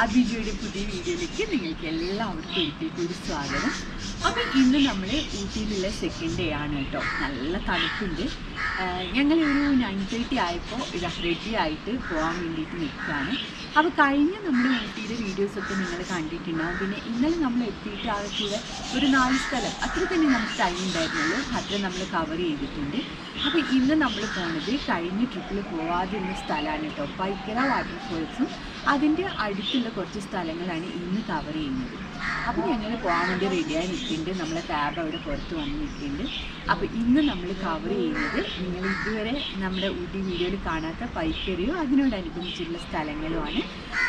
അഭിജിയുടെ പുതിയ വീഡിയോയിലേക്ക് നിങ്ങൾക്ക് എല്ലാവർക്കും ഒരിക്കൽ സ്വാഗതം. അപ്പോൾ ഇന്ന് നമ്മൾ ഊട്ടിയിലുള്ള സെക്കൻഡ് ഡേ ആണ് കേട്ടോ. നല്ല തണുപ്പുണ്ട്. ഞങ്ങളൊരു 9:30 ആയപ്പോൾ റെഡി ആയിട്ട് പോകാൻ വേണ്ടിയിട്ട് നിൽക്കുകയാണ്. അപ്പോൾ കഴിഞ്ഞ നമ്മുടെ ഊട്ടിയുടെ വീഡിയോസൊക്കെ നിങ്ങൾ കണ്ടിട്ടുണ്ടാവും. പിന്നെ ഇന്നലെ നമ്മൾ എത്തിയിട്ട് ആ കൂടെ ഒരു 4 സ്ഥലം അത്ര തന്നെ നമുക്ക് ടൈം ഉണ്ടായിരുന്നുള്ളൂ. അത്ര നമ്മൾ കവർ ചെയ്തിട്ടുണ്ട്. അപ്പോൾ ഇന്ന് നമ്മൾ പോകുന്നത് കഴിഞ്ഞ ട്രിപ്പിൽ പോവാതിരുന്ന സ്ഥലമാണ് കേട്ടോ. പൈക്കര വാട്ടർഫോൾസും അതിൻ്റെ അടുത്തുള്ള കുറച്ച് സ്ഥലങ്ങളാണ് ഇന്ന് കവർ ചെയ്യുന്നത്. അപ്പോൾ ഞങ്ങൾ പോകാൻ വേണ്ടി റെഡിയായി നിൽക്കുന്നുണ്ട്. നമ്മളെ ക്യാബ് അവിടെ പുറത്ത് വന്ന് നിൽക്കുന്നുണ്ട്. അപ്പോൾ ഇന്ന് നമ്മൾ കവർ ചെയ്യുന്നത് നിങ്ങൾ ഇതുവരെ നമ്മുടെ ഊട്ടി വീഡിയോയിൽ കാണാത്ത പൈക്കരയോ അതിനോടനുബന്ധിച്ചുള്ള സ്ഥലങ്ങളുമാണ്.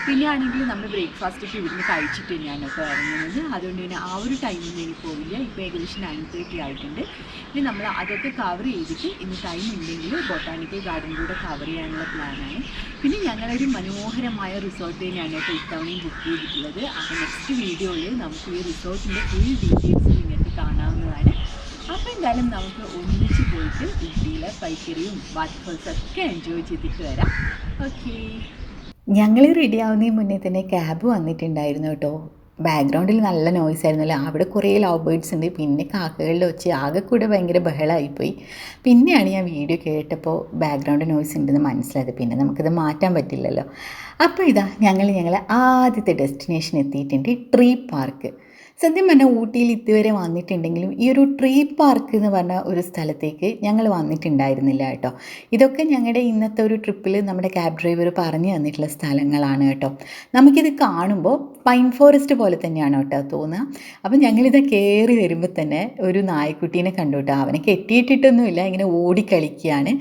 പിന്നെ ആണെങ്കിൽ നമ്മൾ ബ്രേക്ക്ഫാസ്റ്റൊക്കെ ഇവിടുന്ന് കഴിച്ചിട്ട് തന്നെയാണ് കേട്ടോ ഇറങ്ങുന്നത്. അതുകൊണ്ട് തന്നെ ആ ഒരു ടൈമൊന്നും എനിക്ക് പോവില്ല. ഇപ്പോൾ ഏകദേശം 9:30 ആയിട്ടുണ്ട്. ഇനി നമ്മൾ അതൊക്കെ കവർ ചെയ്തിട്ട് ഇന്ന് ടൈം ഉണ്ടെങ്കിൽ ബൊട്ടാണിക്കൽ ഗാർഡൻ കൂടെ കവർ ചെയ്യാനുള്ള പ്ലാനാണ്. പിന്നെ ഞങ്ങളൊരു മനോഹരമായ റിസോർട്ട് തന്നെയാണ് കേട്ടോ ഇത്തവണയും ബുക്ക് ചെയ്തിട്ടുള്ളത്. അപ്പോൾ നെക്സ്റ്റ് വീഡിയോയിൽ നമുക്ക് ഈ റിസോർട്ടിൻ്റെ ഫുൾ ഡീറ്റെയിൽസ് നിങ്ങൾക്ക് കാണാവുന്നതാണ്. അപ്പോൾ എന്തായാലും നമുക്ക് ഒന്നിച്ച് പോയിട്ട് ഊട്ടിയിലെ പൈക്കറിയും വാട്ടർഫോൾസൊക്കെ എൻജോയ് ചെയ്തിട്ട് വരാം. ഓക്കെ, ഞങ്ങൾ റെഡി ആവുന്നതിന് മുന്നേ തന്നെ ക്യാബ് വന്നിട്ടുണ്ടായിരുന്നു കേട്ടോ. ബാക്ക്ഗ്രൗണ്ടിൽ നല്ല നോയ്സ് ആയിരുന്നല്ലോ. അവിടെ കുറേ ലവ് ബേർഡ്സ് ഉണ്ട്. പിന്നെ കാക്കകളിൽ വെച്ച് ആകെ കൂടെ ഭയങ്കര ബഹളമായിപ്പോയി. പിന്നെയാണ് ഞാൻ വീഡിയോ കേട്ടപ്പോൾ ബാക്ക്ഗ്രൗണ്ട് നോയ്സ് ഉണ്ടെന്ന് മനസ്സിലായത്. പിന്നെ നമുക്കിത് മാറ്റാൻ പറ്റില്ലല്ലോ. അപ്പോൾ ഇതാ ഞങ്ങൾ ആദ്യത്തെ ഡെസ്റ്റിനേഷൻ എത്തിയിട്ടുണ്ട്, ട്രീ പാർക്ക്. സത്യം പറഞ്ഞാൽ ഊട്ടിയിൽ ഇതുവരെ വന്നിട്ടുണ്ടെങ്കിലും ഈ ഒരു ട്രീ പാർക്ക് എന്ന് പറഞ്ഞ ഒരു സ്ഥലത്തേക്ക് ഞങ്ങൾ വന്നിട്ടുണ്ടായിരുന്നില്ല കേട്ടോ. ഇതൊക്കെ ഞങ്ങളുടെ ഇന്നത്തെ ഒരു ട്രിപ്പിൽ നമ്മുടെ ക്യാബ് ഡ്രൈവർ പറഞ്ഞു തന്നിട്ടുള്ള സ്ഥലങ്ങളാണ് കേട്ടോ. നമുക്കിത് കാണുമ്പോൾ പൈൻ ഫോറസ്റ്റ് പോലെ തന്നെയാണ് കേട്ടോ തോന്നുക. അപ്പം ഞങ്ങളിത് കയറി വരുമ്പോൾ തന്നെ ഒരു നായ്ക്കുട്ടീനെ കണ്ടു കേട്ടോ. അവനെ കെട്ടിയിട്ടിട്ടൊന്നുമില്ല, ഇങ്ങനെ ഓടിക്കളിക്കുകയാണ്.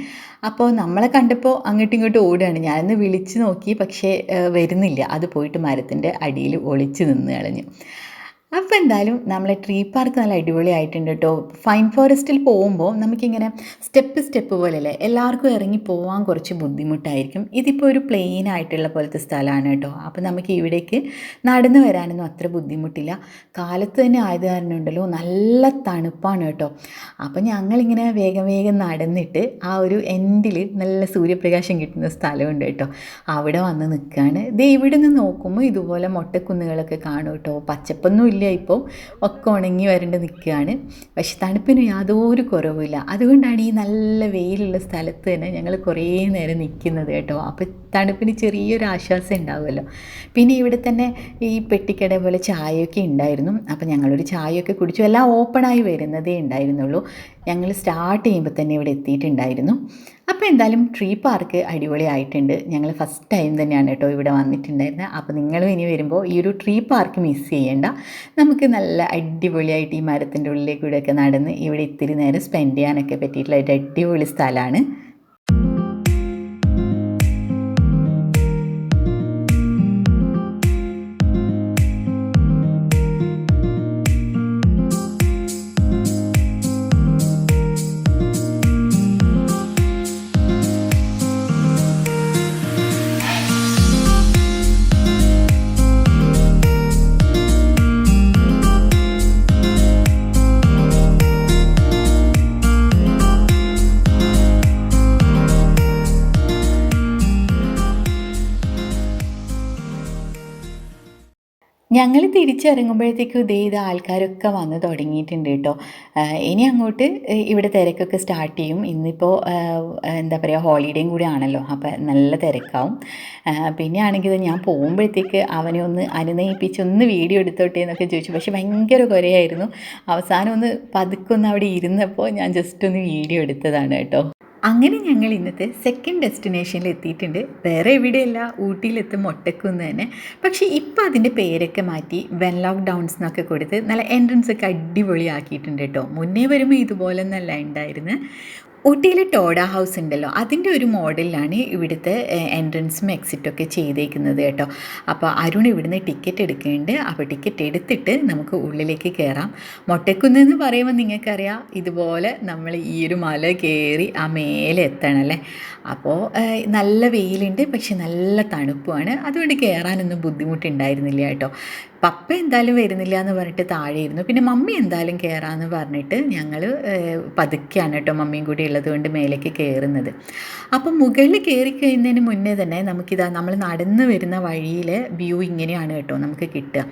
അപ്പോൾ നമ്മളെ കണ്ടപ്പോൾ അങ്ങോട്ടും ഇങ്ങോട്ടും ഓടുകയാണ്. ഞാനൊന്ന് വിളിച്ച് നോക്കി, പക്ഷേ വരുന്നില്ല. അത് പോയിട്ട് മരത്തിൻ്റെ അടിയിൽ ഒളിച്ച് നിന്ന് കളഞ്ഞു. അപ്പോൾ എന്തായാലും നമ്മളെ ട്രീ പാർക്ക് നല്ല അടിപൊളിയായിട്ടുണ്ട് കേട്ടോ. ഫൈൻ ഫോറസ്റ്റിൽ പോകുമ്പോൾ നമുക്കിങ്ങനെ സ്റ്റെപ്പ് പോലെയല്ലേ, എല്ലാവർക്കും ഇറങ്ങി പോകാൻ കുറച്ച് ബുദ്ധിമുട്ടായിരിക്കും. ഇതിപ്പോൾ ഒരു പ്ലെയിൻ ആയിട്ടുള്ള പോലത്തെ സ്ഥലമാണ് കേട്ടോ. അപ്പോൾ നമുക്ക് ഇവിടേക്ക് നടന്നു വരാനൊന്നും അത്ര ബുദ്ധിമുട്ടില്ല. കാലത്ത് തന്നെ ആയത് കാരണം ഉണ്ടല്ലോ നല്ല തണുപ്പാണ് കേട്ടോ. അപ്പോൾ ഞങ്ങളിങ്ങനെ വേഗം നടന്നിട്ട് ആ ഒരു എൻഡിൽ നല്ല സൂര്യപ്രകാശം കിട്ടുന്ന സ്ഥലമുണ്ട് കേട്ടോ. അവിടെ വന്ന് നിൽക്കുകയാണ്. ദേ ഇവിടെ നിന്ന് നോക്കുമ്പോൾ ഇതുപോലെ മൊട്ടക്കുന്നുകളൊക്കെ കാണും കേട്ടോ. പച്ചപ്പൊന്നും ഇല്ല, ഇപ്പോൾ ഒക്കെ ഉണങ്ങി വരേണ്ടി നിൽക്കുകയാണ്. പക്ഷെ തണുപ്പിന് യാതൊരു കുറവുമില്ല. അതുകൊണ്ടാണ് ഈ നല്ല വെയിലുള്ള സ്ഥലത്ത് തന്നെ ഞങ്ങൾ കുറേ നേരം നിൽക്കുന്നത് കേട്ടോ. അപ്പോൾ തണുപ്പിന് ചെറിയൊരു ആശ്വാസം ഉണ്ടാവുമല്ലോ. പിന്നെ ഇവിടെ തന്നെ ഈ പെട്ടിക്കട പോലെ ചായയൊക്കെ ഉണ്ടായിരുന്നു. അപ്പോൾ ഞങ്ങളൊരു ചായയൊക്കെ കുടിച്ചു. എല്ലാം ഓപ്പണായി വരുന്നതേ ഉണ്ടായിരുന്നുള്ളൂ. ഞങ്ങൾ സ്റ്റാർട്ട് ചെയ്യുമ്പോൾ തന്നെ ഇവിടെ എത്തിയിട്ടുണ്ടായിരുന്നു. അപ്പോൾ എന്തായാലും ട്രീ പാർക്ക് അടിപൊളിയായിട്ടുണ്ട്. ഞങ്ങൾ ഫസ്റ്റ് ടൈം തന്നെയാണ് കേട്ടോ ഇവിടെ വന്നിട്ടുണ്ടായിരുന്നത്. അപ്പോൾ നിങ്ങളും ഇനി വരുമ്പോൾ ഈ ഒരു ട്രീ പാർക്ക് മിസ് ചെയ്യേണ്ട. നമുക്ക് നല്ല അടിപൊളിയായിട്ട് ഈ മരത്തിൻ്റെ ഉള്ളിലേക്കൂടെയൊക്കെ നടന്ന് ഇവിടെ ഇത്തിരി നേരം സ്പെൻഡ് ചെയ്യാനൊക്കെ പറ്റിയിട്ടുള്ള ഒരു അടിപൊളി സ്ഥലമാണ്. ഞങ്ങൾ തിരിച്ചിറങ്ങുമ്പോഴത്തേക്കും ഇത് ആൾക്കാരൊക്കെ വന്ന് തുടങ്ങിയിട്ടുണ്ട് കേട്ടോ. ഇനി അങ്ങോട്ട് ഇവിടെ തിരക്കൊക്കെ സ്റ്റാർട്ട് ചെയ്യും. ഇന്നിപ്പോൾ എന്താ പറയുക, ഹോളിഡേയും കൂടി ആണല്ലോ. അപ്പോൾ നല്ല തിരക്കാവും. പിന്നെ ആണെങ്കിൽ ഞാൻ പോകുമ്പോഴത്തേക്ക് അവനെ ഒന്ന് അനുനയിപ്പിച്ച് ഒന്ന് വീഡിയോ എടുത്തോട്ടെ എന്നൊക്കെ ചോദിച്ചു. പക്ഷെ ഭയങ്കര കുറയായിരുന്നു. അവസാനം ഒന്ന് പതുക്കൊന്ന് അവിടെ ഇരുന്നപ്പോൾ ഞാൻ ജസ്റ്റ് ഒന്ന് വീഡിയോ എടുത്തതാണ് കേട്ടോ. അങ്ങനെ ഞങ്ങൾ ഇന്നത്തെ സെക്കൻഡ് ഡെസ്റ്റിനേഷനിൽ എത്തിയിട്ടുണ്ട്. വേറെ എവിടെയല്ല, ഊട്ടിയിലെത്തും മൊട്ടക്കുന്ന് തന്നെ. പക്ഷേ ഇപ്പോൾ അതിൻ്റെ പേരൊക്കെ മാറ്റി വെൻലോക്ക് ഡൗൺസ് എന്നൊക്കെ കൊടുത്ത് നല്ല എൻട്രൻസ് ഒക്കെ അടിപൊളിയാക്കിയിട്ടുണ്ട് കേട്ടോ. മുന്നേ വരുമ്പോൾ ഇതുപോലൊന്നല്ല ഉണ്ടായിരുന്നു. ഊട്ടിയിലെ ടോഡ ഹൗസ് ഉണ്ടല്ലോ, അതിൻ്റെ ഒരു മോഡലിലാണ് ഇവിടുത്തെ എൻട്രൻസും എക്സിറ്റൊക്കെ ചെയ്തേക്കുന്നത് കേട്ടോ. അപ്പോൾ അരുൺ ഇവിടുന്ന് ടിക്കറ്റ് എടുക്കുന്നുണ്ട്. അപ്പോൾ ടിക്കറ്റ് എടുത്തിട്ട് നമുക്ക് ഉള്ളിലേക്ക് കയറാം. മൊട്ടക്കുന്ന് എന്ന് പറയുമ്പോൾ നിങ്ങൾക്കറിയാം, ഇതുപോലെ നമ്മൾ ഈ ഒരു മല കയറി ആ മേലെ എത്തണം അല്ലേ. അപ്പോൾ നല്ല വെയിലുണ്ട്, പക്ഷെ നല്ല തണുപ്പുമാണ്. അതുകൊണ്ട് കയറാനൊന്നും ബുദ്ധിമുട്ടുണ്ടായിരുന്നില്ല കേട്ടോ. പപ്പ എന്തായാലും വരുന്നില്ല എന്ന് പറഞ്ഞിട്ട് താഴെയിരുന്നു. പിന്നെ മമ്മി എന്തായാലും കയറാമെന്ന് പറഞ്ഞിട്ട് ഞങ്ങൾ പതുക്കെയാണ് കേട്ടോ മമ്മിയും കൂടി ഉള്ളത് കൊണ്ട് മേലേക്ക് കയറുന്നത്. അപ്പം മുകളിൽ കയറി കഴിയുന്നതിന് മുന്നേ തന്നെ നമുക്കിതാ നമ്മൾ നടന്ന് വരുന്ന വഴിയിലെ വ്യൂ ഇങ്ങനെയാണ് കേട്ടോ നമുക്ക് കിട്ടുക.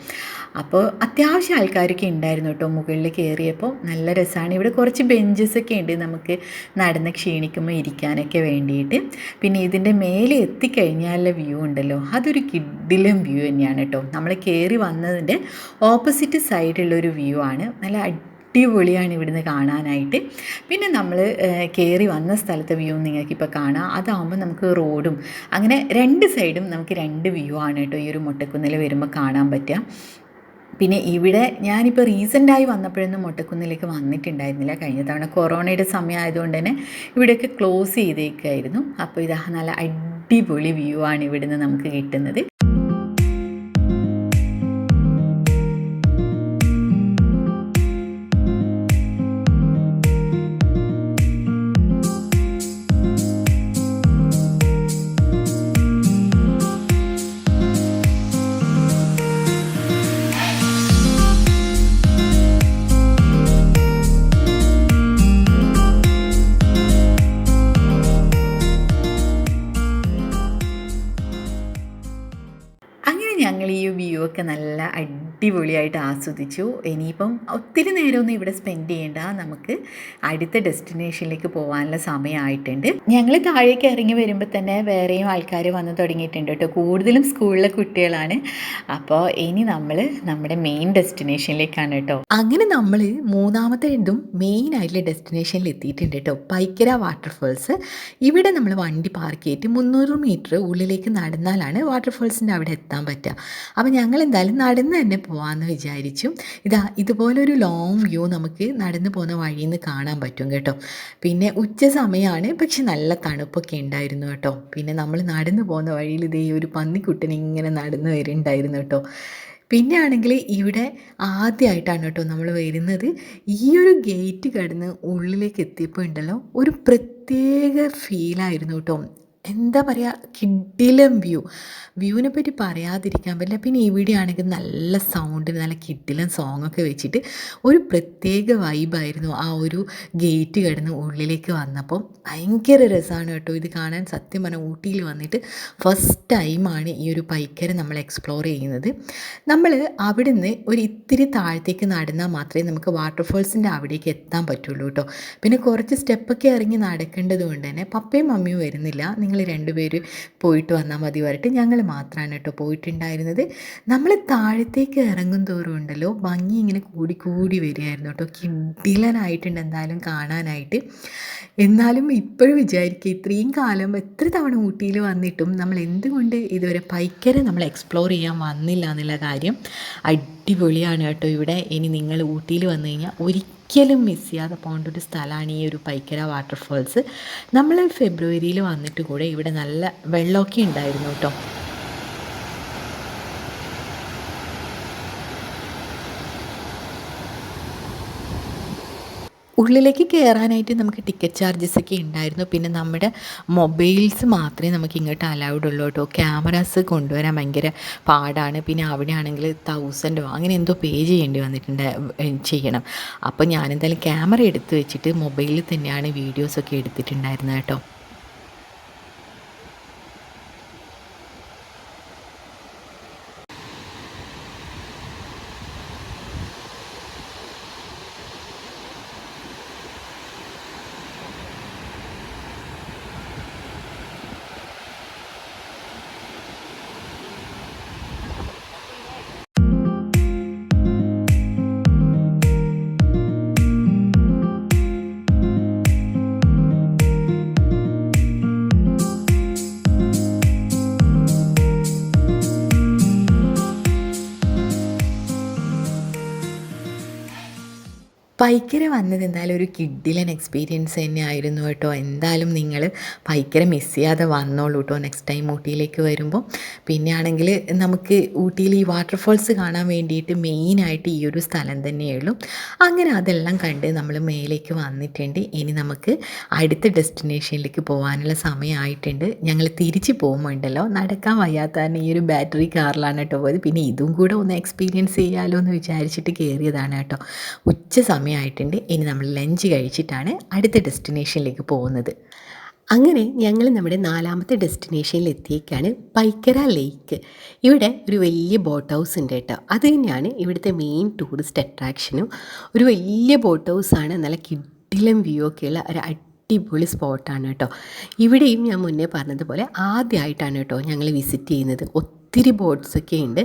അപ്പോൾ അത്യാവശ്യം ആൾക്കാരൊക്കെ ഉണ്ടായിരുന്നു കേട്ടോ മുകളിൽ കയറിയപ്പോൾ. നല്ല രസമാണ്. ഇവിടെ കുറച്ച് ബെഞ്ചസൊക്കെ ഉണ്ട് നമുക്ക് നടന്ന് ക്ഷീണിക്കുമ്പോൾ ഇരിക്കാനൊക്കെ വേണ്ടിയിട്ട്. പിന്നെ ഇതിൻ്റെ മേലെ എത്തിക്കഴിഞ്ഞാലുള്ള വ്യൂ ഉണ്ടല്ലോ, അതൊരു കിഡിലും വ്യൂ തന്നെയാണ് കേട്ടോ. നമ്മൾ കയറി വന്നതിൻ്റെ ഓപ്പോസിറ്റ് സൈഡിലുള്ളൊരു വ്യൂ ആണ്. നല്ല അടിപൊളിയാണ് ഇവിടുന്ന് കാണാനായിട്ട്. പിന്നെ നമ്മൾ കയറി വന്ന സ്ഥലത്തെ വ്യൂ നിങ്ങൾക്കിപ്പോൾ കാണാം. അതാകുമ്പോൾ നമുക്ക് റോഡും അങ്ങനെ രണ്ട് സൈഡും നമുക്ക് രണ്ട് വ്യൂ ആണ് കേട്ടോ ഈ ഒരു മൊട്ടക്കുന്നിൽ വരുമ്പോൾ കാണാൻ പറ്റുക. പിന്നെ ഇവിടെ ഞാനിപ്പോൾ റീസെൻ്റായി വന്നപ്പോഴൊന്നും മൊട്ടക്കുന്നിലേക്ക് വന്നിട്ടുണ്ടായിരുന്നില്ല. കഴിഞ്ഞ തവണ കൊറോണയുടെ സമയം ആയതുകൊണ്ട് തന്നെ ഇവിടെയൊക്കെ ക്ലോസ് ചെയ്തേക്കായിരുന്നു. അപ്പോൾ ഇതാ നല്ല അടിപൊളി വ്യൂ ആണ് ഇവിടുന്ന് നമുക്ക് കിട്ടുന്നത്. ഞങ്ങൾ ഈ വ്യൂ ഒക്കെ നല്ല അടിപൊളിയായിട്ട് ആസ്വദിച്ചു. ഇനിയിപ്പം ഒത്തിരി നേരമൊന്നും ഇവിടെ സ്പെൻഡ് ചെയ്യേണ്ട, നമുക്ക് അടുത്ത ഡെസ്റ്റിനേഷനിലേക്ക് പോകാനുള്ള സമയമായിട്ടുണ്ട്. ഞങ്ങൾ താഴേക്ക് ഇറങ്ങി വരുമ്പോൾ തന്നെ വേറെയും ആൾക്കാർ വന്ന് തുടങ്ങിയിട്ടുണ്ട് കേട്ടോ. കൂടുതലും സ്കൂളിലെ കുട്ടികളാണ്. അപ്പോൾ ഇനി നമ്മൾ നമ്മുടെ മെയിൻ ഡെസ്റ്റിനേഷനിലേക്കാണ് കേട്ടോ. അങ്ങനെ നമ്മൾ മൂന്നാമത്തെ ഇതും മെയിൻ ആയിട്ടുള്ള ഡെസ്റ്റിനേഷനിൽ എത്തിയിട്ടുണ്ട് കേട്ടോ. പൈക്കര വാട്ടർഫോൾസ്. ഇവിടെ നമ്മൾ വണ്ടി പാർക്ക് ചെയ്തിട്ട് 300 മീറ്റർ ഉള്ളിലേക്ക് നടന്നാലാണ് വാട്ടർഫോൾസിൻ്റെ അവിടെ എത്താൻ പറ്റുക. അപ്പോൾ ഞങ്ങൾ എന്തായാലും നടന്ന് തന്നെ പോകാമെന്ന് വിചാരിച്ചു. ഇതുപോലൊരു ലോങ് വ്യൂ നമുക്ക് നടന്നു പോകുന്ന വഴിയിൽ നിന്ന് കാണാൻ പറ്റും കേട്ടോ. പിന്നെ ഉച്ച സമയമാണ്, പക്ഷെ നല്ല തണുപ്പൊക്കെ ഉണ്ടായിരുന്നു കേട്ടോ. പിന്നെ നമ്മൾ നടന്നു പോകുന്ന വഴിയിൽ ഇതേ ഒരു പന്നിക്കുട്ടൻ ഇങ്ങനെ നടന്നു വരുന്നുണ്ടായിരുന്നു കേട്ടോ. പിന്നെ ആണെങ്കിൽ ഇവിടെ ആദ്യമായിട്ടാണ് കേട്ടോ നമ്മൾ വരുന്നത്. ഈ ഒരു ഗേറ്റ് കടന്ന് ഉള്ളിലേക്ക് എത്തിയപ്പോൾ ഉണ്ടല്ലോ ഒരു പ്രത്യേക ഫീലായിരുന്നു കേട്ടോ. എന്താ പറയുക, കിഡിലം വ്യൂവിനെ പറ്റി പറയാതിരിക്കാൻ പറ്റില്ല. പിന്നെ ഇവിടെയാണെങ്കിൽ നല്ല സൗണ്ടിൽ നല്ല കിഡിലം സോങ്ങൊക്കെ വെച്ചിട്ട് ഒരു പ്രത്യേക വൈബായിരുന്നു ആ ഒരു ഗേറ്റ് കിടന്ന് ഉള്ളിലേക്ക് വന്നപ്പോൾ. ഭയങ്കര രസമാണ് കേട്ടോ ഇത് കാണാൻ. സത്യം പറഞ്ഞാൽ ഊട്ടിയിൽ വന്നിട്ട് ഫസ്റ്റ് ടൈമാണ് ഈ ഒരു പൈക്കര നമ്മൾ എക്സ്പ്ലോർ ചെയ്യുന്നത്. നമ്മൾ അവിടുന്ന് ഒരു ഇത്തിരി താഴത്തേക്ക് നടന്നാൽ മാത്രമേ നമുക്ക് വാട്ടർഫോൾസിൻ്റെ അവിടേക്ക് എത്താൻ പറ്റുള്ളൂ കേട്ടോ. പിന്നെ കുറച്ച് സ്റ്റെപ്പൊക്കെ ഇറങ്ങി നടക്കേണ്ടത് കൊണ്ട് തന്നെ പപ്പയും മമ്മിയും വരുന്നില്ല, നിങ്ങൾ രണ്ടുപേര് പോയിട്ട് വന്നാൽ മതി പറഞ്ഞിട്ട് ഞങ്ങൾ മാത്രമാണ് കേട്ടോ പോയിട്ടുണ്ടായിരുന്നത്. നമ്മൾ താഴത്തേക്ക് ഇറങ്ങും തോറും ഉണ്ടല്ലോ ഭംഗി ഇങ്ങനെ കൂടി വരികയായിരുന്നു കേട്ടോ. കിഡിലനായിട്ടുണ്ട് എന്തായാലും കാണാനായിട്ട്. എന്നാലും ഇപ്പോഴും വിചാരിക്കുക, ഇത്രയും കാലം എത്ര തവണ ഊട്ടിയിൽ വന്നിട്ടും നമ്മൾ എന്തുകൊണ്ട് ഇതുവരെ പൈക്കര നമ്മൾ എക്സ്പ്ലോർ ചെയ്യാൻ വന്നില്ല എന്നുള്ള കാര്യം. അടിപൊളിയാണ് കേട്ടോ ഇവിടെ. ഇനി നിങ്ങൾ ഊട്ടിയിൽ വന്നു കഴിഞ്ഞാൽ ഒരിക്കലും മിസ് ചെയ്യാതെ പോകേണ്ട ഒരു സ്ഥലമാണ് ഈ ഒരു പൈക്കര വാട്ടർഫോൾസ്. നമ്മൾ ഫെബ്രുവരിയിൽ വന്നിട്ട് കൂടെ ഇവിടെ നല്ല വെള്ളമൊക്കെ ഉണ്ടായിരുന്നു കേട്ടോ. ഉള്ളിലേക്ക് കയറാനായിട്ട് നമുക്ക് ടിക്കറ്റ് ചാർജസ് ഒക്കെ ഉണ്ടായിരുന്നു. പിന്നെ നമ്മുടെ മൊബൈൽസ് മാത്രമേ നമുക്ക് ഇങ്ങോട്ട് അലൗഡ് ഉള്ളൂ കേട്ടോ. ക്യാമറാസ് കൊണ്ടുവരാൻ ഭയങ്കര പാടാണ്. പിന്നെ അവിടെ ആണെങ്കിൽ 1000 അങ്ങനെ എന്തോ പേ ചെയ്യണം. അപ്പോൾ ഞാനെന്തായാലും ക്യാമറ എടുത്ത് വെച്ചിട്ട് മൊബൈലിൽ തന്നെയാണ് വീഡിയോസൊക്കെ എടുത്തിട്ടുണ്ടായിരുന്നത് കേട്ടോ. പൈക്കര വന്നത് എന്തായാലും ഒരു കിഡിലൻ എക്സ്പീരിയൻസ് തന്നെ ആയിരുന്നു കേട്ടോ. എന്തായാലും നിങ്ങൾ പൈക്കര മിസ് ചെയ്യാതെ വന്നോളൂ കേട്ടോ നെക്സ്റ്റ് ടൈം ഊട്ടിയിലേക്ക് വരുമ്പോൾ. പിന്നെ ആണെങ്കിൽ നമുക്ക് ഊട്ടിയിൽ ഈ വാട്ടർഫോൾസ് കാണാൻ വേണ്ടിയിട്ട് മെയിനായിട്ട് ഈ ഒരു സ്ഥലം തന്നെയുള്ളൂ. അങ്ങനെ അതെല്ലാം കണ്ട് നമ്മൾ മേലേക്ക് വന്നിട്ടുണ്ട്. ഇനി നമുക്ക് അടുത്ത ഡെസ്റ്റിനേഷനിലേക്ക് പോകാനുള്ള സമയമായിട്ടുണ്ട്. ഞങ്ങൾ തിരിച്ച് പോകുമ്പോണ്ടല്ലോ നടക്കാൻ വയ്യാത്തതാണ് ഈ ഒരു ബാറ്ററി കാറിലാണ് കേട്ടോ പോയത്. പിന്നെ ഇതും കൂടെ ഒന്ന് എക്സ്പീരിയൻസ് ചെയ്യാമല്ലോ എന്ന് വിചാരിച്ചിട്ട് കയറിയതാണ് കേട്ടോ. ഉച്ച സമയമായിട്ടുണ്ട്. ഇനി നമ്മൾ ലഞ്ച് കഴിച്ചിട്ടാണ് അടുത്ത ഡെസ്റ്റിനേഷനിലേക്ക് പോകുന്നത്. അങ്ങനെ ഞങ്ങൾ നമ്മുടെ 4ാമത്തെ ഡെസ്റ്റിനേഷനിൽ എത്തിയേക്കാണ്, പൈക്കര ലേക്ക്. ഇവിടെ ഒരു വലിയ ബോട്ട് ഹൗസ് ഉണ്ട് കേട്ടോ. അത് തന്നെയാണ് ഇവിടുത്തെ മെയിൻ ടൂറിസ്റ്റ് അട്രാക്ഷനും. ഒരു വലിയ ബോട്ട് ഹൗസാണ്, നല്ല കിടിലം വ്യൂ ഒക്കെയുള്ള ഒരു അടിപൊളി സ്പോട്ടാണ് കേട്ടോ. ഇവിടെയും ഞാൻ മുന്നേ പറഞ്ഞതുപോലെ ആദ്യമായിട്ടാണ് കേട്ടോ ഞങ്ങൾ വിസിറ്റ് ചെയ്യുന്നത്. ഒത്തിരി ബോട്ട്സൊക്കെ ഉണ്ട്.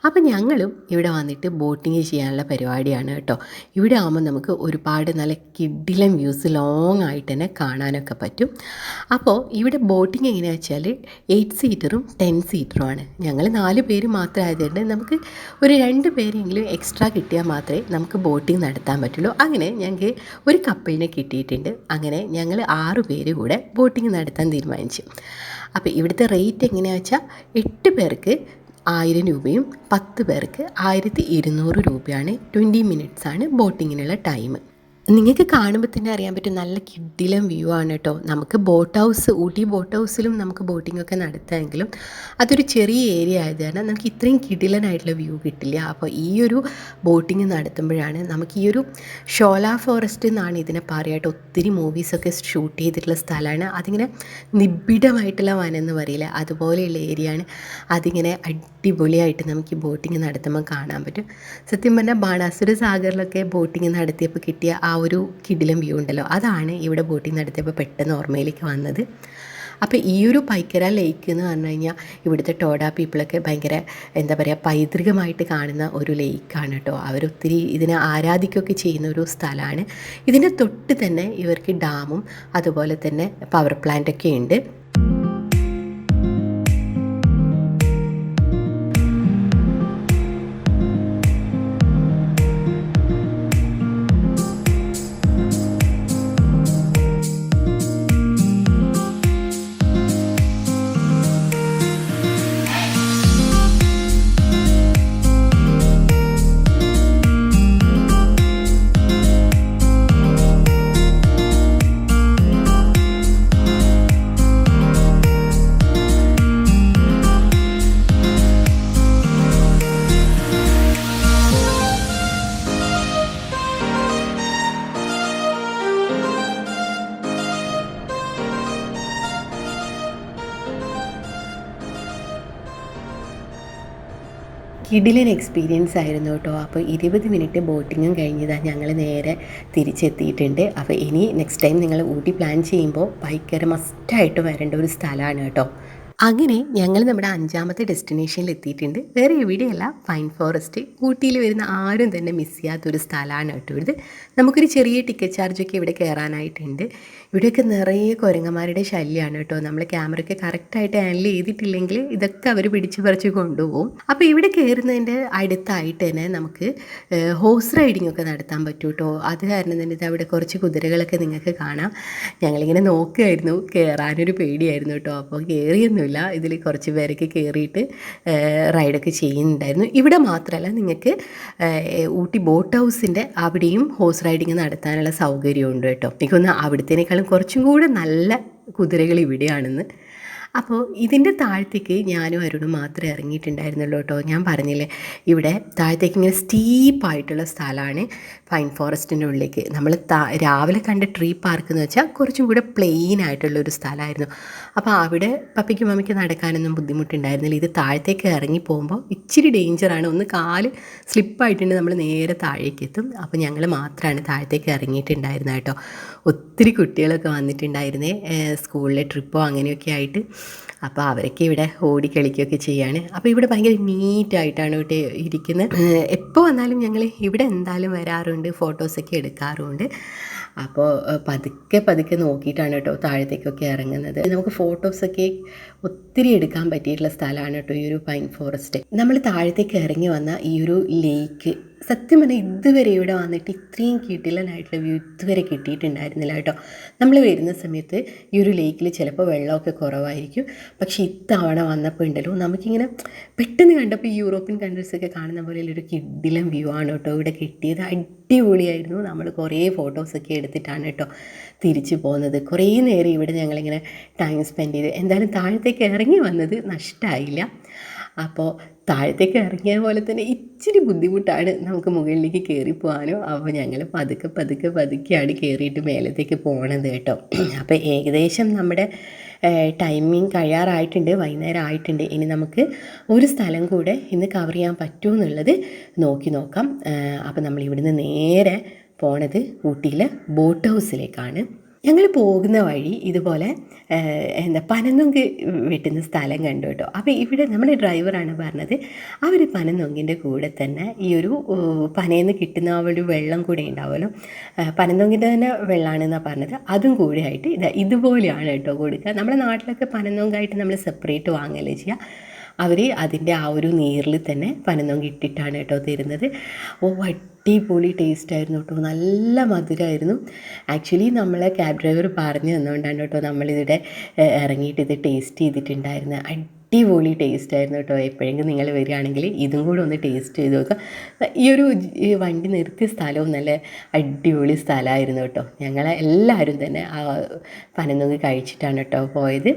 അപ്പോൾ ഞങ്ങളും ഇവിടെ വന്നിട്ട് ബോട്ടിങ് ചെയ്യാനുള്ള പരിപാടിയാണ് കേട്ടോ. ഇവിടെ ആകുമ്പോൾ നമുക്ക് ഒരുപാട് നല്ല കിടിലൻ വ്യൂസ് ലോങ് ആയിട്ട് തന്നെ കാണാനൊക്കെ പറ്റും. അപ്പോൾ ഇവിടെ ബോട്ടിങ് എങ്ങനെയാണെന്ന് വെച്ചാൽ 8 സീറ്ററും 10 സീറ്ററുമാണ്. ഞങ്ങൾ 4 പേര് മാത്രം ആയതുകൊണ്ട് നമുക്ക് ഒരു 2 പേരെങ്കിലും എക്സ്ട്രാ കിട്ടിയാൽ മാത്രമേ നമുക്ക് ബോട്ടിങ് നടത്താൻ പറ്റുള്ളൂ. അങ്ങനെ ഞങ്ങൾക്ക് ഒരു കപ്പിളിനെ കിട്ടിയിട്ടുണ്ട്. അങ്ങനെ ഞങ്ങൾ 6 പേര് കൂടെ ബോട്ടിങ് നടത്താൻ തീരുമാനിച്ചു. അപ്പോൾ ഇവിടുത്തെ റേറ്റ് എങ്ങനെയാണെന്ന് വെച്ചാൽ 8 പേർക്ക് 1000 രൂപയും 10 പേർക്ക് 1200 രൂപയാണ്. 20 മിനിറ്റ്സാണ് ബോട്ടിങ്ങിനുള്ള ടൈം. നിങ്ങൾക്ക് കാണുമ്പോൾ തന്നെ അറിയാൻ പറ്റും നല്ല കിടിലം വ്യൂ ആണ് കേട്ടോ. നമുക്ക് ബോട്ട് ഹൗസ്, ഊട്ടി ബോട്ട് ഹൗസിലും നമുക്ക് ബോട്ടിങ്ങൊക്കെ നടത്താമെങ്കിലും അതൊരു ചെറിയ ഏരിയ ആയത് കാരണം നമുക്ക് ഇത്രയും കിടിലനായിട്ടുള്ള വ്യൂ കിട്ടില്ല. അപ്പോൾ ഈ ഒരു ബോട്ടിങ് നടത്തുമ്പോഴാണ് നമുക്ക് ഈ ഒരു ഷോല ഫോറസ്റ്റ് എന്നാണ് ഇതിനെ പറയുക. ഒത്തിരി മൂവീസൊക്കെ ഷൂട്ട് ചെയ്തിട്ടുള്ള സ്ഥലമാണ്. അതിങ്ങനെ നിബിഡമായിട്ടുള്ള വനം എന്ന് പറയില്ല, അതുപോലെയുള്ള ഏരിയയാണ്. അതിങ്ങനെ അടിപൊളിയായിട്ട് നമുക്ക് ഈ ബോട്ടിങ് നടത്തുമ്പോൾ കാണാൻ പറ്റും. സത്യം പറഞ്ഞാൽ ബാണാസുര സാഗറിലൊക്കെ ബോട്ടിങ് നടത്തിയപ്പോൾ കിട്ടിയ ആ ഒരു കിടിലം വ്യൂ ഉണ്ടല്ലോ, അതാണ് ഇവിടെ ബോട്ടിങ് നടത്തിയപ്പോൾ പെട്ടെന്ന് ഓർമ്മയിലേക്ക് വന്നത്. അപ്പോൾ ഈ ഒരു പൈക്കര ലേക്ക് എന്ന് പറഞ്ഞു കഴിഞ്ഞാൽ ഇവിടുത്തെ ടോഡ പീപ്പിളൊക്കെ ഭയങ്കര എന്താ പറയുക പൈതൃകമായിട്ട് കാണുന്ന ഒരു ലേക്കാണ് കേട്ടോ. അവരൊത്തിരി ഇതിനെ ആരാധിക്കുകയൊക്കെ ചെയ്യുന്ന ഒരു സ്ഥലമാണ്. ഇതിൻ്റെ തൊട്ട് തന്നെ ഇവർക്ക് ഡാമും അതുപോലെ തന്നെ പവർ പ്ലാന്റൊക്കെ ഉണ്ട്. കിടിലൻ എക്സ്പീരിയൻസ് ആയിരുന്നു കേട്ടോ. അപ്പോൾ 20 മിനിറ്റ് ബോട്ടിങ്ങും കഴിഞ്ഞതാണ് ഞങ്ങൾ നേരെ തിരിച്ചെത്തിയിട്ടുണ്ട്. അപ്പോൾ ഇനി നെക്സ്റ്റ് ടൈം നിങ്ങൾ ഊട്ടി പ്ലാൻ ചെയ്യുമ്പോൾ പൈക്കര മസ്റ്റായിട്ട് വരേണ്ട ഒരു സ്ഥലമാണ് കേട്ടോ. അങ്ങനെ ഞങ്ങൾ നമ്മുടെ 5ാമത്തെ ഡെസ്റ്റിനേഷനിൽ എത്തിയിട്ടുണ്ട്. വേറെ എവിടെയല്ല, പൈൻ ഫോറസ്റ്റ്. ഊട്ടിയിൽ വരുന്ന ആരും തന്നെ മിസ് ചെയ്യാത്തൊരു സ്ഥലമാണ് കേട്ടോ ഇത്. നമുക്കൊരു ചെറിയ ടിക്കറ്റ് ചാർജൊക്കെ ഇവിടെ കയറാനായിട്ടുണ്ട്. ഇവിടെയൊക്കെ നിറയെ കുരങ്ങന്മാരുടെ ശല്യമാണ് കേട്ടോ. നമ്മൾ ക്യാമറയ്ക്ക് കറക്റ്റായിട്ട് ഹാൻഡിൽ ചെയ്തിട്ടില്ലെങ്കിൽ ഇതൊക്കെ അവർ പിടിച്ച് പറിച്ച് കൊണ്ടുപോകും. അപ്പോൾ ഇവിടെ കയറുന്നതിൻ്റെ അടുത്തായിട്ട് തന്നെ നമുക്ക് ഹോഴ്സ് റൈഡിംഗ് ഒക്കെ നടത്താൻ പറ്റും കേട്ടോ. അത് കാരണം തന്നെ ഇത് അവിടെ കുറച്ച് കുതിരകളൊക്കെ നിങ്ങൾക്ക് കാണാം. ഞങ്ങളിങ്ങനെ നോക്കുകയായിരുന്നു, കയറാനൊരു പേടിയായിരുന്നു കേട്ടോ. അപ്പോൾ കയറിയൊന്നുമില്ല. ഇതിൽ കുറച്ച് പേരൊക്കെ കയറിയിട്ട് റൈഡൊക്കെ ചെയ്യുന്നുണ്ടായിരുന്നു. ഇവിടെ മാത്രമല്ല, നിങ്ങൾക്ക് ഊട്ടി ബോട്ട് ഹൗസിൻ്റെ അവിടെയും ഹോഴ്സ് റൈഡിങ് നടത്താനുള്ള സൗകര്യമുണ്ട് കേട്ടോ. എനിക്കൊന്ന് അവിടത്തേനേക്കാളും കുറച്ചും കൂടെ നല്ല കുതിരകൾ ഇവിടെയാണെന്ന്. അപ്പോൾ ഇതിൻ്റെ താഴത്തേക്ക് ഞാനും അരുണും മാത്രമേ ഇറങ്ങിയിട്ടുണ്ടായിരുന്നുള്ളൂ കേട്ടോ. ഞാൻ പറഞ്ഞില്ലേ, ഇവിടെ താഴത്തേക്ക് ഇങ്ങനെ സ്റ്റീപ്പായിട്ടുള്ള സ്ഥലമാണ് പൈൻ ഫോറസ്റ്റിൻ്റെ ഉള്ളിലേക്ക്. നമ്മൾ രാവിലെ കണ്ട ട്രീ പാർക്ക് എന്ന് വെച്ചാൽ കുറച്ചും കൂടെ പ്ലെയിൻ ആയിട്ടുള്ളൊരു സ്ഥലമായിരുന്നു. അപ്പോൾ അവിടെ പപ്പിക്കും മമ്മിക്ക് നടക്കാനൊന്നും ബുദ്ധിമുട്ടുണ്ടായിരുന്നില്ല. ഇത് താഴത്തേക്ക് ഇറങ്ങി പോകുമ്പോൾ ഇച്ചിരി ഡേഞ്ചറാണ്. ഒന്ന് കാല് സ്ലിപ്പായിട്ടുണ്ട്, നമ്മൾ നേരെ താഴേക്ക് എത്തും. അപ്പോൾ ഞങ്ങൾ മാത്രമാണ് താഴത്തേക്ക് ഇറങ്ങിയിട്ടുണ്ടായിരുന്നത് കേട്ടോ. ഒത്തിരി കുട്ടികളൊക്കെ വന്നിട്ടുണ്ടായിരുന്നേ, സ്കൂളിലെ ട്രിപ്പോ അങ്ങനെയൊക്കെ ആയിട്ട്. അപ്പോൾ അവരൊക്കെ ഇവിടെ ഓടി കളിക്കുകയൊക്കെ ചെയ്യാണ്. അപ്പോൾ ഇവിടെ ഭയങ്കര നീറ്റായിട്ടാണ് ഇവിടെ ഇരിക്കുന്നത്. എപ്പോൾ വന്നാലും ഞങ്ങൾ ഇവിടെ എന്തായാലും വരാറുണ്ട്, ഫോട്ടോസൊക്കെ എടുക്കാറുണ്ട്. അപ്പോൾ പതുക്കെ നോക്കിയിട്ടാണ് കേട്ടോ താഴത്തേക്കൊക്കെ ഇറങ്ങുന്നത്. നമുക്ക് ഫോട്ടോസൊക്കെ ഒത്തിരി എടുക്കാൻ പറ്റിയിട്ടുള്ള സ്ഥലമാണ് കേട്ടോ ഈ ഒരു പൈൻ ഫോറസ്റ്റ്. നമ്മൾ താഴത്തേക്ക് ഇറങ്ങി വന്ന ഈ ഒരു ലേക്ക് സത്യം പറഞ്ഞാൽ ഇതുവരെ ഇവിടെ വന്നിട്ട് ഇത്രയും കിടിലനായിട്ടുള്ള വ്യൂ ഇതുവരെ കിട്ടിയിട്ടുണ്ടായിരുന്നില്ല കേട്ടോ. നമ്മൾ വരുന്ന സമയത്ത് ഈ ഒരു ലേക്കിൽ ചിലപ്പോൾ വെള്ളമൊക്കെ കുറവായിരിക്കും. പക്ഷേ ഇത്തവണ വന്നപ്പോൾ ഉണ്ടല്ലോ നമുക്കിങ്ങനെ പെട്ടെന്ന് കണ്ടപ്പോൾ ഈ യൂറോപ്യൻ കൺട്രീസൊക്കെ കാണുന്ന പോലെ ഒരു കിടിലൻ വ്യൂ ആണ് കേട്ടോ ഇവിടെ കിട്ടിയത്. അടിപൊളിയായിരുന്നു. നമ്മൾ കുറേ ഫോട്ടോസൊക്കെ എടുത്തിട്ടാണ് കേട്ടോ തിരിച്ചു പോകുന്നത്. കുറേ നേരം ഇവിടെ ഞങ്ങളിങ്ങനെ ടൈം സ്പെൻഡ് ചെയ്ത് എന്തായാലും താഴത്തേക്ക് ഇറങ്ങി വന്നത് നഷ്ടമായില്ല. അപ്പോൾ താഴത്തേക്ക് ഇറങ്ങിയ പോലെ തന്നെ ഇച്ചിരി ബുദ്ധിമുട്ടാണ് നമുക്ക് മുകളിലേക്ക് കയറി പോകാനോ. അപ്പോൾ ഞങ്ങൾ പതുക്കെയാണ് കയറിയിട്ട് മേലത്തേക്ക് പോകണത് കേട്ടോ. അപ്പോൾ ഏകദേശം നമ്മുടെ ടൈമിങ് കഴിയാറായിട്ടുണ്ട്, വൈകുന്നേരം ആയിട്ടുണ്ട്. ഇനി നമുക്ക് ഒരു സ്ഥലം കൂടെ ഇന്ന് കവർ ചെയ്യാൻ പറ്റുമോ എന്നുള്ളത് നോക്കാം. അപ്പോൾ നമ്മൾ ഇവിടുന്ന് നേരെ പോണത് ഊട്ടിയിലെ ബോട്ട് ഹൗസിലേക്കാണ്. ഞങ്ങൾ പോകുന്ന വഴി ഇതുപോലെ പനനൊങ്ക് വെട്ടുന്ന സ്ഥലം കണ്ടു കേട്ടോ. അപ്പോൾ ഇവിടെ നമ്മുടെ ഡ്രൈവറാണ് പറഞ്ഞത് അവർ പനനൊങ്കിൻ്റെ കൂടെ തന്നെ ഈ ഒരു പനയിൽ നിന്ന് കിട്ടുന്ന ആ ഒരു വെള്ളം കൂടെ ഉണ്ടാവുമല്ലോ, പനനൊങ്കിൻ്റെ തന്നെ വെള്ളമാണെന്നാണ് പറഞ്ഞത്. അതും കൂടെ ആയിട്ട് ഇതുപോലെയാണ് കേട്ടോ കൊടുക്കുക. നമ്മുടെ നാട്ടിലൊക്കെ പനനൊങ്കായിട്ട് നമ്മൾ സെപ്പറേറ്റ് വാങ്ങല്ലേ ചെയ്യുക. അവർ അതിൻ്റെ ആ ഒരു നീരിൽ തന്നെ പനനൊങ്ക് ഇട്ടിട്ടാണ് കേട്ടോ തരുന്നത്. അടിപൊളി ടേസ്റ്റായിരുന്നു കേട്ടോ, നല്ല മധുരമായിരുന്നു. ആക്ച്വലി നമ്മളെ ക്യാബ് ഡ്രൈവർ പറഞ്ഞു തന്നുകൊണ്ടാണ് കേട്ടോ നമ്മളിവിടെ ഇറങ്ങിയിട്ട് ഇത് ടേസ്റ്റ് ചെയ്തിട്ടുണ്ടായിരുന്നത്. അടിപൊളി ടേസ്റ്റായിരുന്നു കേട്ടോ. എപ്പോഴെങ്കിലും നിങ്ങൾ വരികയാണെങ്കിൽ ഇതും കൂടെ ഒന്ന് ടേസ്റ്റ് ചെയ്ത് നോക്കുക. ഈ ഒരു വണ്ടി നിർത്തിയ സ്ഥലവും നല്ല അടിപൊളി സ്ഥലമായിരുന്നു കേട്ടോ. ഞങ്ങളെല്ലാവരും തന്നെ ആ പനനൊങ്ക് കഴിച്ചിട്ടാണ് കേട്ടോ പോയത്.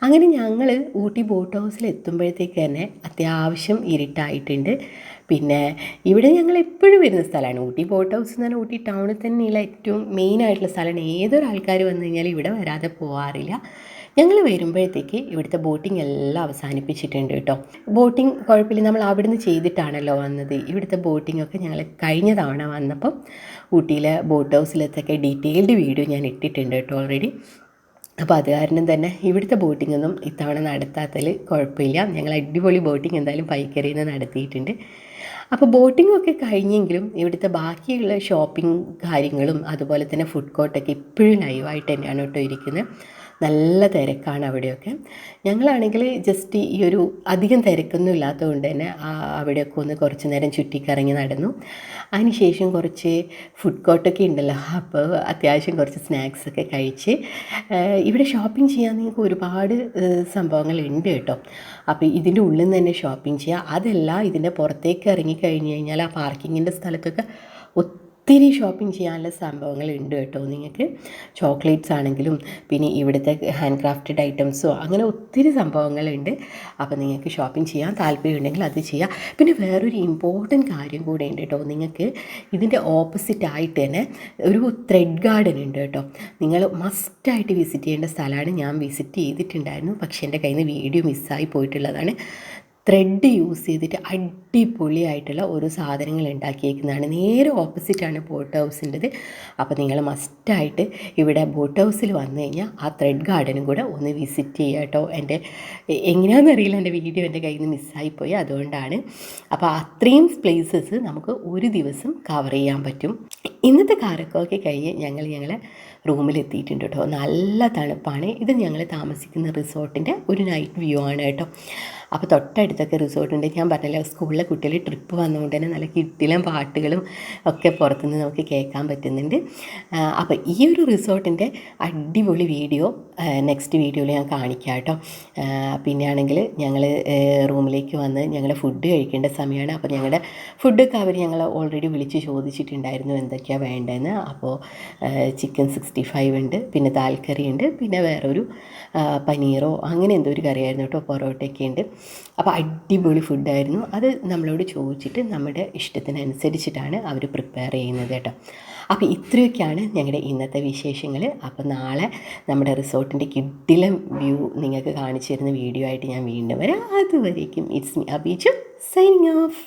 അങ്ങനെ ഞങ്ങൾ ഊട്ടി ബോട്ട് ഹൗസിൽ എത്തുമ്പോഴത്തേക്ക് തന്നെ അത്യാവശ്യം ഇരുട്ടായിട്ടുണ്ട്. പിന്നെ ഇവിടെ ഞങ്ങൾ എപ്പോഴും വരുന്ന സ്ഥലമാണ് ഊട്ടി ബോട്ട് ഹൗസ് എന്ന് പറഞ്ഞാൽ ഊട്ടി ടൗണിൽ തന്നെയുള്ള ഏറ്റവും മെയിനായിട്ടുള്ള സ്ഥലമാണ്. ഏതൊരാൾക്കാർ വന്നു കഴിഞ്ഞാൽ ഇവിടെ വരാതെ പോകാറില്ല. ഞങ്ങൾ വരുമ്പോഴത്തേക്ക് ഇവിടുത്തെ ബോട്ടിംഗ് എല്ലാം അവസാനിപ്പിച്ചിട്ടുണ്ട് കേട്ടോ. ബോട്ടിംഗ് കുഴപ്പമില്ല, നമ്മൾ അവിടുന്ന് ചെയ്തിട്ടാണല്ലോ വന്നത്. ഇവിടുത്തെ ബോട്ടിങ്ങൊക്കെ ഞങ്ങൾ കഴിഞ്ഞ തവണ വന്നപ്പം ഊട്ടിയിലെ ബോട്ട് ഹൗസിലത്തൊക്കെ ഡീറ്റെയിൽഡ് വീഡിയോ ഞാൻ ഇട്ടിട്ടുണ്ട് കേട്ടോ ഓൾറെഡി. അപ്പോൾ അത് കാരണം തന്നെ ഇവിടുത്തെ ബോട്ടിങ്ങൊന്നും ഇത്തവണ നടത്താത്തതിൽ കുഴപ്പമില്ല. ഞങ്ങൾ അടിപൊളി ബോട്ടിങ് എന്തായാലും പൈക്കരയിൽ നിന്ന് നടത്തിയിട്ടുണ്ട്. അപ്പോൾ ബോട്ടിങ്ങൊക്കെ കഴിഞ്ഞെങ്കിലും ഇവിടുത്തെ ബാക്കിയുള്ള ഷോപ്പിംഗ് കാര്യങ്ങളും അതുപോലെ തന്നെ ഫുഡ് കോർട്ടൊക്കെ ഇപ്പോഴും ലൈവായിട്ട് തന്നെയാണ് കേട്ടോ ഇരിക്കുന്നത്. നല്ല തിരക്കാണ് അവിടെയൊക്കെ. ഞങ്ങളാണെങ്കിൽ ജസ്റ്റ് ഈ ഒരു അധികം തിരക്കൊന്നും ഇല്ലാത്തതുകൊണ്ട് തന്നെ അവിടെയൊക്കെ ഒന്ന് കുറച്ച് നേരം ചുറ്റിക്കറങ്ങി നടന്നു. അതിനുശേഷം കുറച്ച് ഫുഡ് കോർട്ടൊക്കെ ഉണ്ടല്ലോ, അപ്പോൾ അത്യാവശ്യം കുറച്ച് സ്നാക്സൊക്കെ കഴിച്ച് ഇവിടെ ഷോപ്പിംഗ് ചെയ്യാൻ നിങ്ങൾക്ക് ഒരുപാട് സംഭവങ്ങളുണ്ട് കേട്ടോ. അപ്പോൾ ഇതിൻ്റെ ഉള്ളിൽ നിന്ന് തന്നെ ഷോപ്പിംഗ് ചെയ്യുക. അതല്ല, ഇതിൻ്റെ പുറത്തേക്ക് ഇറങ്ങിക്കഴിഞ്ഞ് കഴിഞ്ഞാൽ ആ പാർക്കിങ്ങിൻ്റെ സ്ഥലത്തൊക്കെ ഒത്തിരി ഷോപ്പിംഗ് ചെയ്യാനുള്ള സംഭവങ്ങളുണ്ട് കേട്ടോ. നിങ്ങൾക്ക് ചോക്ലേറ്റ്സ് ആണെങ്കിലും പിന്നെ ഇവിടുത്തെ ഹാൻഡ് ക്രാഫ്റ്റഡ് ഐറ്റംസോ അങ്ങനെ ഒത്തിരി സംഭവങ്ങളുണ്ട്. അപ്പോൾ നിങ്ങൾക്ക് ഷോപ്പിംഗ് ചെയ്യാൻ താല്പര്യമുണ്ടെങ്കിൽ അത് ചെയ്യാം. പിന്നെ വേറൊരു ഇമ്പോർട്ടൻറ്റ് കാര്യം കൂടെ ഉണ്ട് കേട്ടോ. നിങ്ങൾക്ക് ഇതിൻ്റെ ഓപ്പോസിറ്റ് ആയിട്ട് തന്നെ ഒരു ത്രെഡ് ഗാർഡൻ ഉണ്ട് കേട്ടോ. നിങ്ങൾ മസ്റ്റായിട്ട് വിസിറ്റ് ചെയ്യേണ്ട സ്ഥലമാണ്. ഞാൻ വിസിറ്റ് ചെയ്തിട്ടുണ്ടായിരുന്നു, പക്ഷേ എൻ്റെ കയ്യിൽ നിന്ന് വീഡിയോ മിസ്സായി പോയിട്ടുള്ളതാണ്. ത്രെഡ് യൂസ് ചെയ്തിട്ട് അടിപൊളിയായിട്ടുള്ള ഓരോ സാധനങ്ങൾ ഉണ്ടാക്കിയേക്കുന്നതാണ്. നേരെ ഓപ്പോസിറ്റാണ് ബോട്ട് ഹൗസിൻ്റെത്. അപ്പോൾ നിങ്ങൾ മസ്റ്റായിട്ട് ഇവിടെ ബോട്ട് ഹൗസിൽ വന്നു കഴിഞ്ഞാൽ ആ ത്രെഡ് ഗാർഡനും കൂടെ ഒന്ന് വിസിറ്റ് ചെയ്യുക കേട്ടോ. എൻ്റെ എങ്ങനെയാണെന്നറിയില്ല, എൻ്റെ വീഡിയോ എൻ്റെ കയ്യിൽ നിന്ന് മിസ്സായിപ്പോയി, അതുകൊണ്ടാണ്. അപ്പോൾ അത്രയും പ്ലേസസ് നമുക്ക് ഒരു ദിവസം കവർ ചെയ്യാൻ പറ്റും. ഇന്നത്തെ കാരക്കമൊക്കെ കഴിഞ്ഞ് ഞങ്ങളെ റൂമിലെത്തിയിട്ടുണ്ട് കേട്ടോ. നല്ല തണുപ്പാണ്. ഇത് ഞങ്ങൾ താമസിക്കുന്ന റിസോർട്ടിൻ്റെ ഒരു നൈറ്റ് വ്യൂ ആണ് കേട്ടോ. അപ്പോൾ തൊട്ടടുത്തൊക്കെ റിസോർട്ടുണ്ട്. ഞാൻ പറഞ്ഞല്ലോ, സ്കൂളിലെ കുട്ടികൾ ട്രിപ്പ് വന്നുകൊണ്ട് തന്നെ നല്ല കിട്ടിലും പാട്ടുകളും ഒക്കെ പുറത്തുനിന്ന് നമുക്ക് കേൾക്കാൻ പറ്റുന്നുണ്ട്. അപ്പോൾ ഈ ഒരു റിസോർട്ടിൻ്റെ അടിപൊളി വീഡിയോ നെക്സ്റ്റ് വീഡിയോയിൽ ഞാൻ കാണിക്കാം കേട്ടോ. പിന്നെ ആണെങ്കിൽ ഞങ്ങൾ റൂമിലേക്ക് വന്ന് ഞങ്ങൾ ഫുഡ് കഴിക്കേണ്ട സമയമാണ്. അപ്പോൾ ഞങ്ങളുടെ ഫുഡൊക്കെ അവർ ഞങ്ങൾ ഓൾറെഡി വിളിച്ച് ചോദിച്ചിട്ടുണ്ടായിരുന്നു എന്തൊക്കെയാണ് വേണ്ടതെന്ന്. അപ്പോൾ ചിക്കൻ 65 ഉണ്ട്, പിന്നെ ദാൽ കറി ഉണ്ട്, പിന്നെ വേറൊരു പനീറോ അങ്ങനെ എന്തോ ഒരു കറിയായിരുന്നു കേട്ടോ. പൊറോട്ടയൊക്കെ ഉണ്ട്. അപ്പോൾ അടിപൊളി ഫുഡായിരുന്നു. അത് നമ്മളോട് ചോദിച്ചിട്ട് നമ്മുടെ ഇഷ്ടത്തിനനുസരിച്ചിട്ടാണ് അവർ പ്രിപ്പയർ ചെയ്യുന്നത് കേട്ടോ. അപ്പോൾ ഇത്രയൊക്കെയാണ് ഞങ്ങളുടെ ഇന്നത്തെ വിശേഷങ്ങൾ. അപ്പോൾ നാളെ നമ്മുടെ റിസോർട്ടിൻ്റെ കിടിലൻ വ്യൂ നിങ്ങൾക്ക് കാണിച്ചു തരുന്ന വീഡിയോ ആയിട്ട് ഞാൻ വീണ്ടും വരാം. അതുവരേക്കും ഇറ്റ്സ് മീ അബീജു സൈനിങ് ഓഫ്.